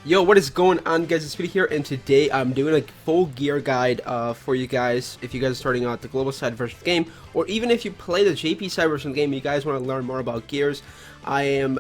Yo, what is going on, guys? It's Speedy here, and today I'm doing a full gear guide for you guys. If you guys are starting out the global side version of the game, or even if you play the JP side version of the game, you guys want to learn more about gears. I am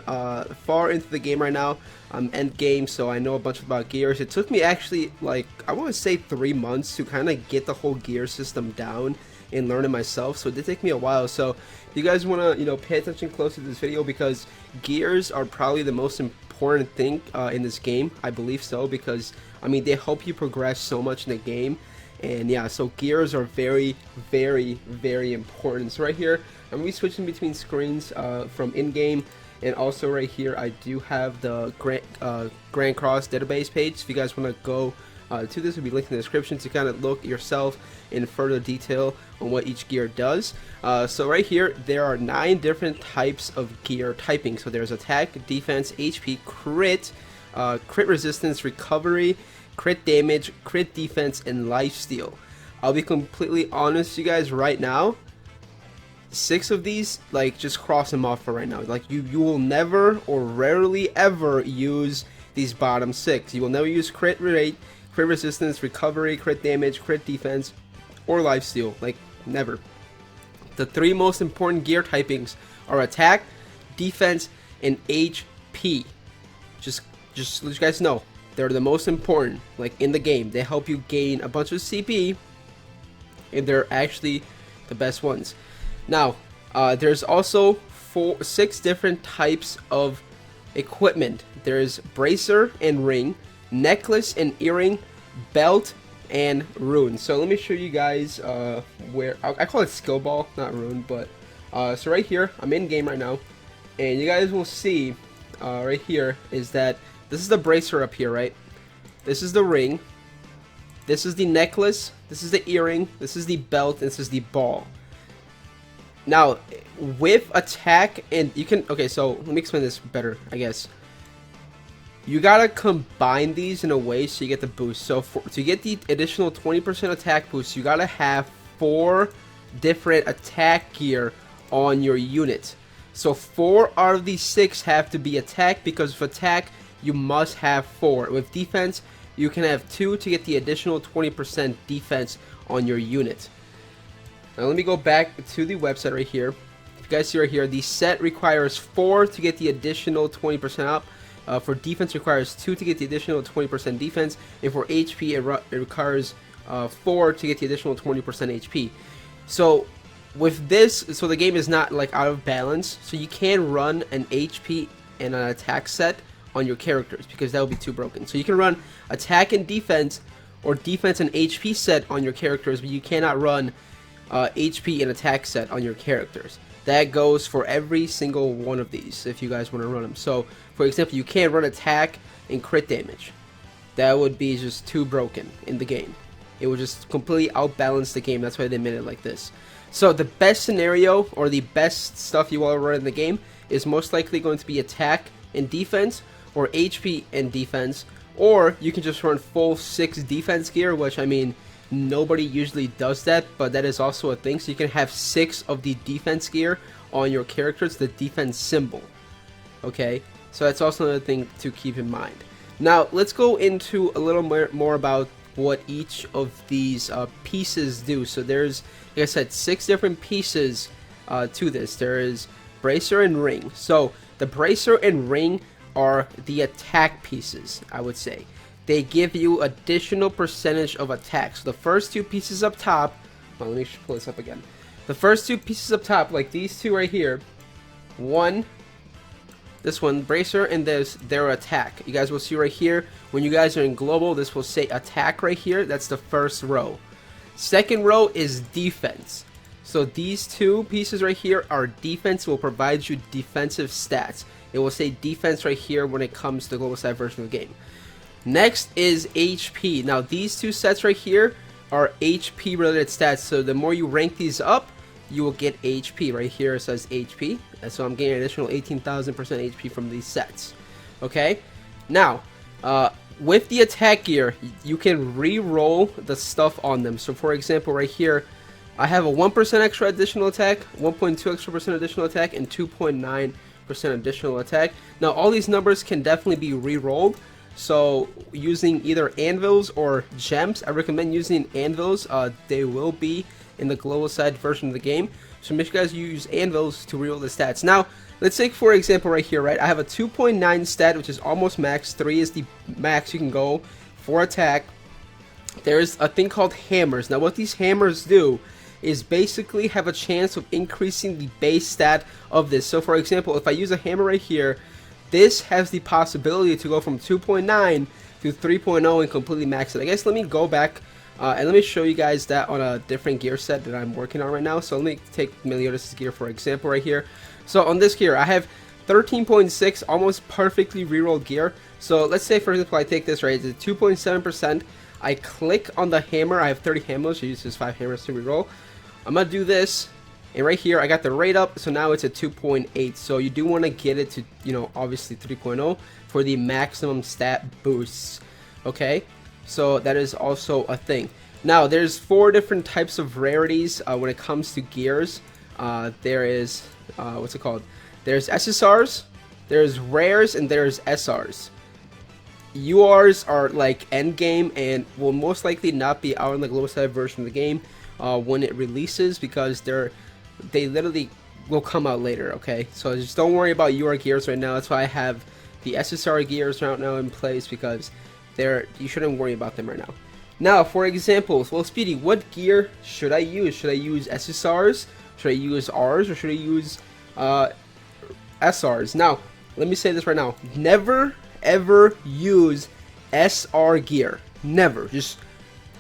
far into the game right now. I'm end game, so I know a bunch about gears. It took me actually, like, I want to say 3 months to kind of get the whole gear system down and learn it myself. So it did take me a while. So if you guys want to, pay attention close to this video, because gears are probably the most important thing in this game. I believe so, because I mean they help you progress so much in the game. And yeah, so gears are very important. So right here I'm gonna be switching between screens from in-game, and also right here I do have the Grand Cross database page. If you guys want to go to this, will be linked in the description to kind of look yourself in further detail on what each gear does. So right here there are 9 different types of gear typing. So there's attack, defense, HP, crit, crit resistance, recovery, crit damage, crit defense, and lifesteal. I'll be completely honest with you guys right now, 6 of these, like, just cross them off for right now. Like, you will never or rarely ever use these bottom 6. You will never use crit rate, crit resistance, recovery, crit damage, crit defense, or lifesteal. Like, never. The 3 most important gear typings are attack, defense, and HP. Just let you guys know, they're the most important, like, in the game. They help you gain a bunch of CP, and they're actually the best ones. Now, there's also 6 different types of equipment. There's bracer and ring, necklace and earring, belt, and rune. So let me show you guys where I call it skill ball, not rune. But so right here I'm in game right now, and you guys will see right here is that this is the bracer up here, right? This is the ring, this is the necklace, this is the earring, this is the belt, and this is the ball. Now with attack, and you can, okay, so let me explain this better, I guess. You gotta combine these in a way so you get the boost. So to get the additional 20% attack boost, you gotta have 4 different attack gear on your unit. So 4 out of these 6 have to be attack, because with attack you must have 4. With defense you can have 2 to get the additional 20% defense on your unit. Now let me go back to the website right here. If you guys see right here, the set requires 4 to get the additional 20% up. For defense requires 2 to get the additional 20% defense, and for HP it requires 4 to get the additional 20% HP. So with this, so the game is not like out of balance, so you can run an HP and an attack set on your characters, because that would be too broken. So you can run attack and defense, or defense and HP set on your characters, but you cannot run HP and attack set on your characters. That goes for every single one of these if you guys want to run them. So for example, you can't run attack and crit damage. That would be just too broken in the game. It would just completely outbalance the game. That's why they made it like this. So the best scenario, or the best stuff you want to run in the game, is most likely going to be attack and defense, or HP and defense, or you can just run full 6 defense gear, which, I mean, nobody usually does that, but that is also a thing. So you can have 6 of the defense gear on your characters, the defense symbol. Okay, so that's also another thing to keep in mind. Now let's go into a little more about what each of these pieces do. So there's, like I said, 6 different pieces to this. There is bracer and ring. So the bracer and ring are the attack pieces, I would say. They give you additional percentage of attack. So the first 2 pieces up top, well, let me pull this up again. The first 2 pieces up top, like these 2 right here, this one, bracer, and their attack. You guys will see right here, when you guys are in global, this will say attack right here. That's the first row. Second row is defense. So these 2 pieces right here are defense, will provide you defensive stats. It will say defense right here when it comes to the global side version of the game. Next is HP. Now these 2 sets right here are HP related stats, so the more you rank these up, you will get HP. Right here it says HP, and so I'm getting an additional 18,000% HP from these sets. Okay, now with the attack gear, you can re-roll the stuff on them. So for example, right here I have a 1% extra additional attack, 1.2 extra % additional attack, and 2.9% additional attack. Now all these numbers can definitely be re-rolled. So using either anvils or gems, I recommend using anvils. They will be in the global side version of the game. So make sure you guys use anvils to reroll the stats. Now, let's take for example right here, right? I have a 2.9 stat, which is almost max. 3 is the max you can go for attack. There's a thing called hammers. Now, what these hammers do is basically have a chance of increasing the base stat of this. So, for example, if I use a hammer right here, this has the possibility to go from 2.9 to 3.0 and completely max it. I guess let me go back and let me show you guys that on a different gear set that I'm working on right now. So let me take Meliodas' gear for example right here. So on this gear, I have 13.6 almost perfectly rerolled gear. So let's say for example I take this, right, it's 2.7%. I click on the hammer. I have 30 hammers, so use just 5 hammers to reroll. I'm gonna do this. And right here, I got the rate up, so now it's at 2.8. So you do want to get it to, you know, obviously 3.0 for the maximum stat boosts. Okay, so that is also a thing. Now, there's 4 different types of rarities when it comes to gears. There is, what's it called? There's SSRs, there's rares, and there's SRs. URs are like end game and will most likely not be out in the global side version of the game when it releases, because they literally will come out later. Okay, so just don't worry about UR gears right now. That's why I have the SSR gears right now in place, because you shouldn't worry about them right now. Now, for example, well, Speedy, what gear should I use? Should I use SSRs? Should I use Rs? Or should I use SRs? Now, let me say this right now. Never, ever use SR gear. Never. Just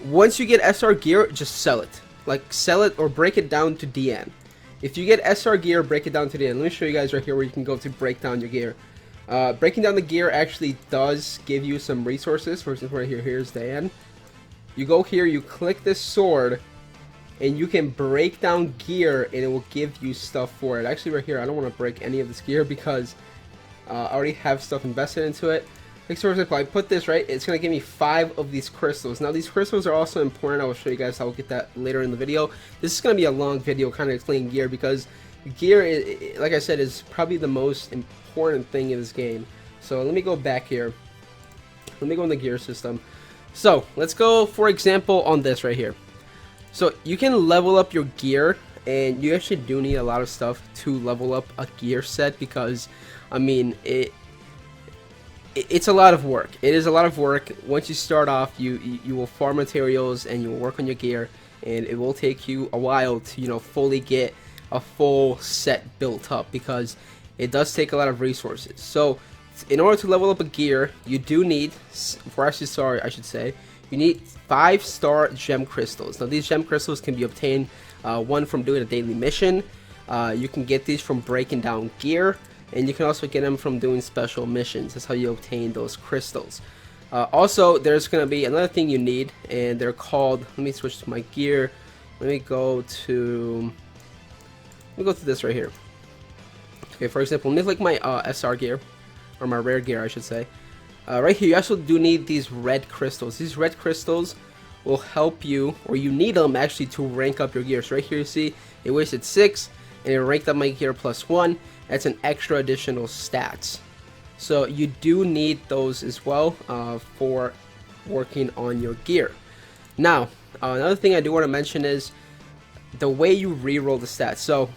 once you get SR gear, just sell it. Like, sell it or break it down to DN. If you get SR gear, break it down to DN. Let me show you guys right here where you can go to break down your gear. Breaking down the gear actually does give you some resources. For example, right here, here's the end. You go here, you click this sword, and you can break down gear, and it will give you stuff for it. Actually, right here, I don't want to break any of this gear because I already have stuff invested into it. Like, for example, I put this, right, it's going to give me 5 of these crystals. Now, these crystals are also important. I will show you guys how I'll get that later in the video. This is going to be a long video kind of explaining gear, because gear, like I said, is probably the most important thing in this game. So let me go back here. Let me go in the gear system. So let's go, for example, on this right here. So you can level up your gear, and you actually do need a lot of stuff to level up a gear set, because, I mean, it's a lot of work. It is a lot of work. Once you start off, you will farm materials and you will work on your gear, and it will take you a while to, you know, fully get a full set built up, because it does take a lot of resources. So in order to level up a gear, you do need, for SSR I should say, you need 5-star gem crystals. Now these gem crystals can be obtained one from doing a daily mission. You can get these from breaking down gear, and you can also get them from doing special missions. That's how you obtain those crystals. Also, there's going to be another thing you need, and they're called, let me switch to my gear. Let me go to this right here. Okay, for example, let me click my SR gear, or my rare gear I should say. Right here, you also do need these red crystals. These red crystals will help you, or you need them actually, to rank up your gear. So right here you see it wasted 6, and it ranked up my gear +1. That's an extra additional stats. So you do need those as well for working on your gear. Now, another thing I do want to mention is the way you reroll the stats. So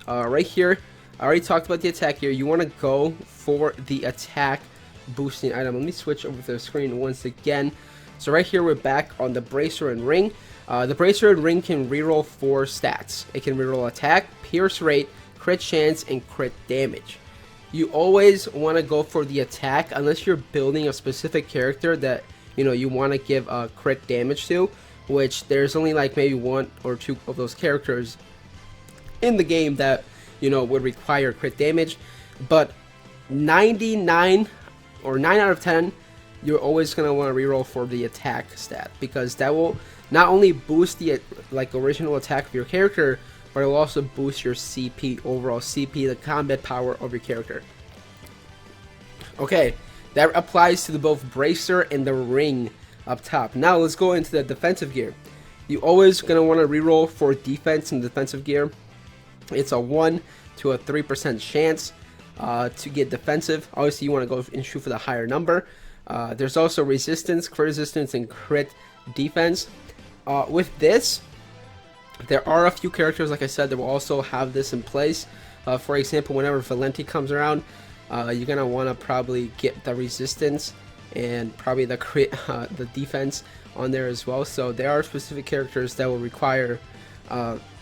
right here, I already talked about the attack here. You want to go for the attack boosting item. Let me switch over to the screen once again. So right here, we're back on the bracer and ring. The bracer and ring can reroll 4 stats. It can reroll attack, pierce rate, crit chance, and crit damage. You always want to go for the attack unless you're building a specific character that, you know, you want to give a crit damage to, which there's only like maybe 1 or 2 of those characters in the game that, you know, would require crit damage. But 99 or 9 out of 10, you're always going to want to reroll for the attack stat, because that will not only boost the like original attack of your character, but it will also boost your CP, overall CP, the combat power of your character. Okay, that applies to both bracer and the ring up top. Now let's go into the defensive gear. You always gonna want to reroll for defense and defensive gear. It's a 1 to a 3% chance to get defensive. Obviously, you want to go and shoot for the higher number. There's also resistance, crit resistance, and crit defense. With this, there are a few characters, like I said, that will also have this in place. For example, whenever Valenti comes around, you're gonna want to probably get the resistance and probably the crit, the defense on there as well. So there are specific characters that will require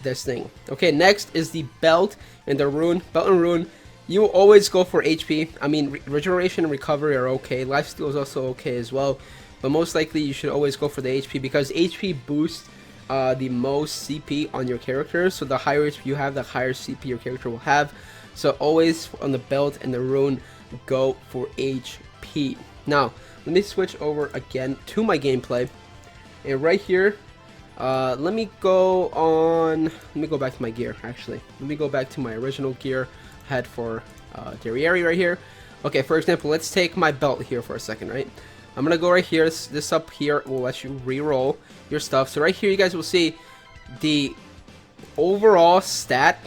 this thing. Okay, next is the belt and the rune. Belt and rune, you will always go for HP. I mean, regeneration and recovery are okay. Lifesteal is also okay as well, but most likely you should always go for the HP because HP boosts the most CP on your character. So the higher HP you have, the higher CP your character will have. So always on the belt and the rune, go for HP. Now, let me switch over again to my gameplay. And right here, let me go back to my gear, actually. Let me go back to my original gear I had for rarity right here. Okay, for example, let's take my belt here for a second, right? I'm gonna go right here. This up here will let you re-roll your stuff. So right here, you guys will see the overall stat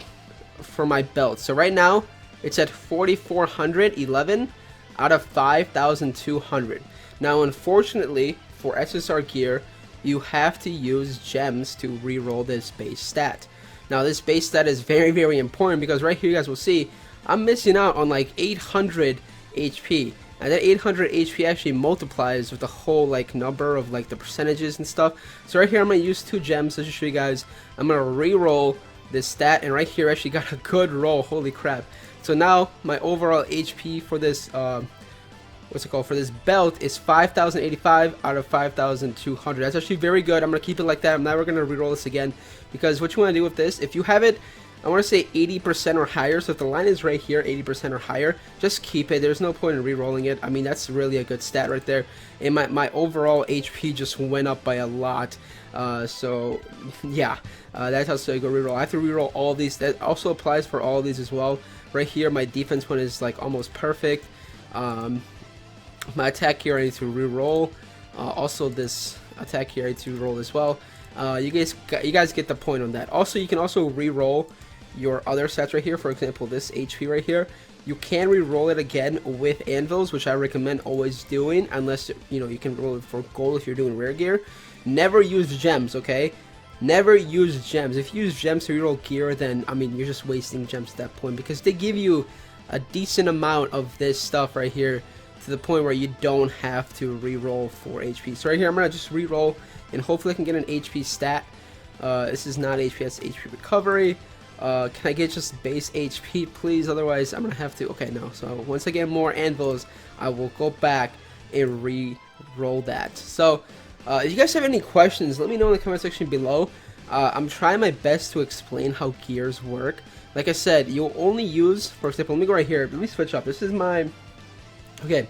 for my belt. So right now, it's at 4,411 out of 5,200. Now, unfortunately, for SSR gear, you have to use gems to re-roll this base stat. Now, this base stat is very, very important because right here, you guys will see I'm missing out on like 800 HP. And that 800 HP actually multiplies with the whole like number of like the percentages and stuff. So right here, I'm gonna use 2 gems to show you guys. I'm gonna re-roll this stat, and right here, I actually got a good roll. Holy crap! So now my overall HP for this for this belt is 5,085 out of 5,200. That's actually very good. I'm gonna keep it like that. I'm never gonna re-roll this again because what you want to do with this, if you have it, I want to say 80% or higher. So if the line is right here, 80% or higher, just keep it. There's no point in re-rolling it. I mean, that's really a good stat right there. And my overall HP just went up by a lot. So yeah, that's how you go re-roll. I have to re-roll all these. That also applies for all of these as well. Right here, my defense one is like almost perfect. My attack here I need to re-roll. Also this attack here I need to roll as well. You guys get the point on that. Also, you can also re-roll your other stats right here. For example, this HP right here, you can re-roll it again with anvils, which I recommend always doing, unless you can roll it for gold if you're doing rare gear. Never use gems, okay? Never use gems. If you use gems to re-roll gear, then I mean you're just wasting gems at that point because they give you a decent amount of this stuff right here to the point where you don't have to re-roll for HP. So right here, I'm gonna just re-roll and hopefully I can get an HP stat. This is not HP, that's HP recovery. Can I get just base HP, please? Otherwise, I'm gonna have to. Okay, no. So once I get more anvils, I will go back and re-roll that. So if you guys have any questions, let me know in the comment section below. I'm trying my best to explain how gears work. Like I said, you'll only use, for example, let me go right here. Let me switch up. This is my. Okay,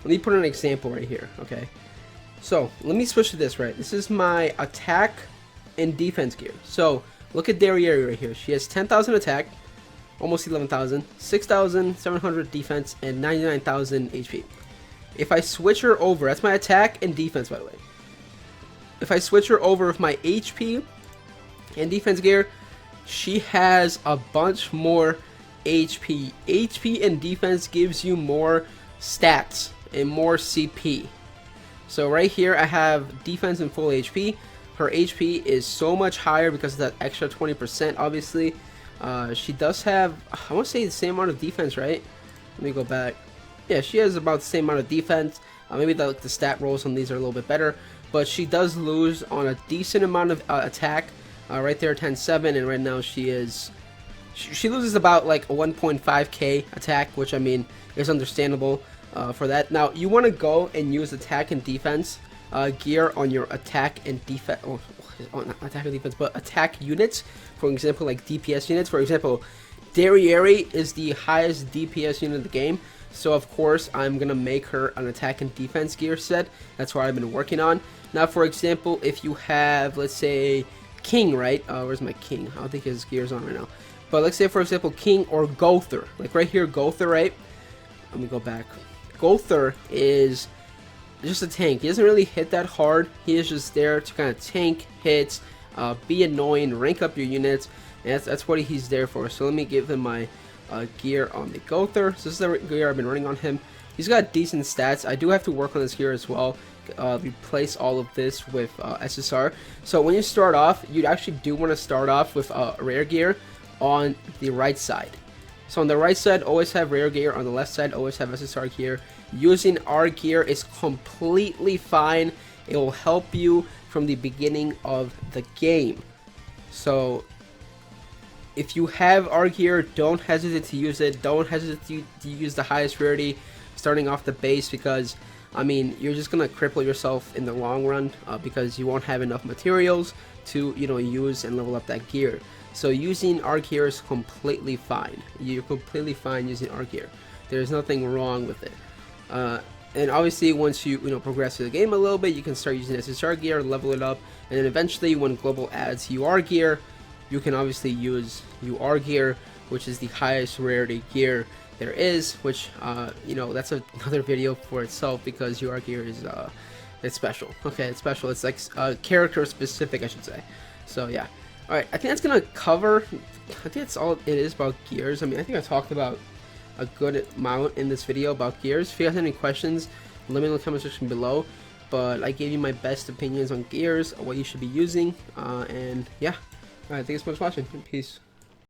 let me put an example right here. Okay, so let me switch to this. Right, this is my attack and defense gear. So look at Darieri right here. She has 10,000 attack, almost 11,000, 6,700 defense, and 99,000 HP. If I switch her over, that's my attack and defense, by the way. If I switch her over with my HP and defense gear, she has a bunch more HP. HP and defense gives you more stats and more CP. So right here I have defense and full HP. Her HP is so much higher because of that extra 20%, obviously. She does have, I want to say the same amount of defense, right? Let me go back. Yeah, she has about the same amount of defense. Maybe the stat rolls on these are a little bit better, but she does lose on a decent amount of attack. Right there, 10-7, and right now she loses about like a 1.5k attack, which I mean is understandable for that. Now you want to go and use attack and defense gear on your attack and defense, not attack and defense, but attack units. For example, like DPS units. For example, Darieri is the highest DPS unit in the game, so of course I'm gonna make her an attack and defense gear set. That's what I've been working on. Now, for example, if you have, let's say, King, right? Where's my King? I don't think his gear's on right now. But let's say, for example, King or Gother. Like right here, Gother, right? Let me go back. Gother is just a tank. He doesn't really hit that hard. He is just there to kind of tank hits, be annoying, rank up your units, and that's what he's there for. So let me give him my gear on the Gother. So this is the gear I've been running on him. He's got decent stats. I do have to work on this gear as well. Replace all of this with SSR. So when you start off, you actually do want to start off with rare gear on the right side. So on the right side, always have rare gear. On the left side, always have SSR gear. Using R gear is completely fine. It will help you from the beginning of the game. So if you have R gear, don't hesitate to use it. Don't hesitate to use the highest rarity starting off the base, because I mean, you're just gonna cripple yourself in the long run because you won't have enough materials to, you know, use and level up that gear. So using R gear is completely fine. You're completely fine using R gear. There's nothing wrong with it. And obviously, once you progress through the game a little bit, you can start using SSR gear, level it up, and then eventually, when Global adds UR gear, you can obviously use UR gear, which is the highest rarity gear there is, which you know, that's another video for itself, because UR gear is it's special. Okay, it's special. It's like character specific, I should say. So yeah. All right, I think that's gonna cover. I think that's all it is about gears. I mean, I think I talked about a good amount in this video about gears. If you guys have any questions, let me know in the comment section below. But I gave you my best opinions on gears, what you should be using, and yeah. All right, thanks so much for watching. Peace.